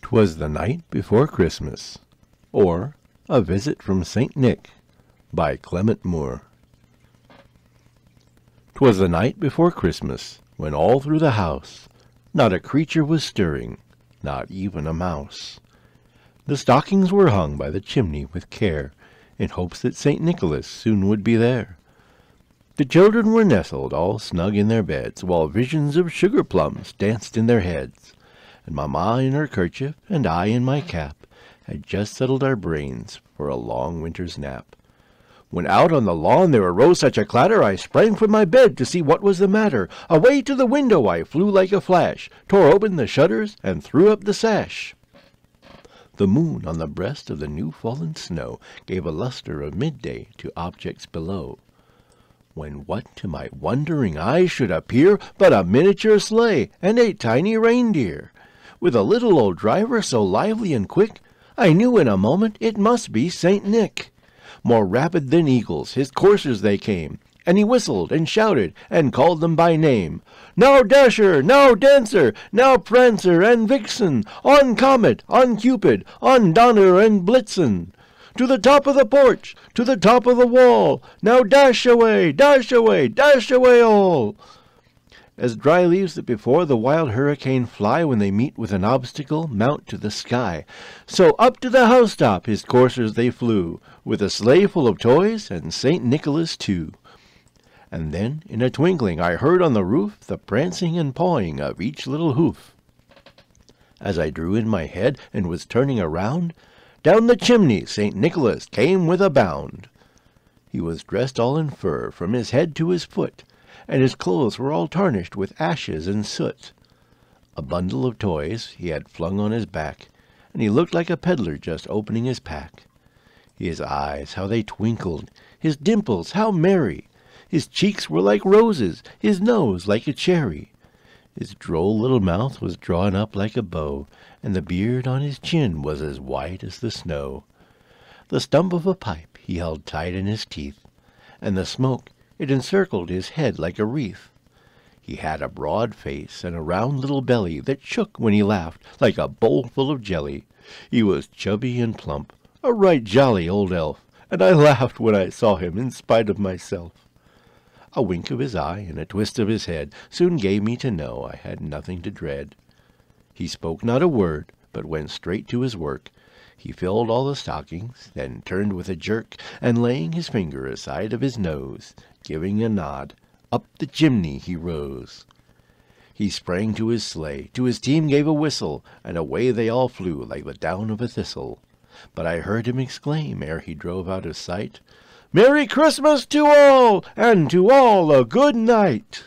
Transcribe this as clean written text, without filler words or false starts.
'Twas the night before Christmas, or A Visit from St. Nick, by Clement Moore. 'Twas the night before Christmas, when all through the house not a creature was stirring, not even a mouse. The stockings were hung by the chimney with care, in hopes that St. Nicholas soon would be there. The children were nestled all snug in their beds, while visions of sugar plums danced in their heads. And Mamma in her kerchief, and I in my cap, had just settled our brains for a long winter's nap. When out on the lawn there arose such a clatter, I sprang from my bed to see what was the matter. Away to the window I flew like a flash, tore open the shutters, and threw up the sash. The moon on the breast of the new-fallen snow gave a lustre of midday to objects below, when what to my wondering eyes should appear but a miniature sleigh and 8 tiny reindeer, with a little old driver so lively and quick, I knew in a moment it must be St. Nick. More rapid than eagles his coursers they came, and he whistled and shouted and called them by name. Now Dasher, now Dancer, now Prancer and Vixen, on Comet, on Cupid, on Donner and Blitzen. To the top of the porch, to the top of the wall, now dash away, dash away, dash away all. As dry leaves that before the wild hurricane fly when they meet with an obstacle mount to the sky, so up to the housetop his coursers they flew, with a sleigh full of toys and St. Nicholas too. And then in a twinkling I heard on the roof the prancing and pawing of each little hoof. As I drew in my head and was turning around, down the chimney St. Nicholas came with a bound. He was dressed all in fur from his head to his foot, and his clothes were all tarnished with ashes and soot. A bundle of toys he had flung on his back, and he looked like a peddler just opening his pack. His eyes, how they twinkled, his dimples, how merry! His cheeks were like roses, his nose like a cherry. His droll little mouth was drawn up like a bow, and the beard on his chin was as white as the snow. The stump of a pipe he held tight in his teeth, and the smoke, it encircled his head like a wreath. He had a broad face and a round little belly that shook when he laughed like a bowl full of jelly. He was chubby and plump, a right jolly old elf, and I laughed when I saw him in spite of myself. A wink of his eye and a twist of his head soon gave me to know I had nothing to dread. He spoke not a word, but went straight to his work. He filled all the stockings, then turned with a jerk, and laying his finger aside of his nose, giving a nod, up the chimney he rose. He sprang to his sleigh, to his team gave a whistle, and away they all flew like the down of a thistle. But I heard him exclaim, ere he drove out of sight, "Merry Christmas to all, and to all a good night!"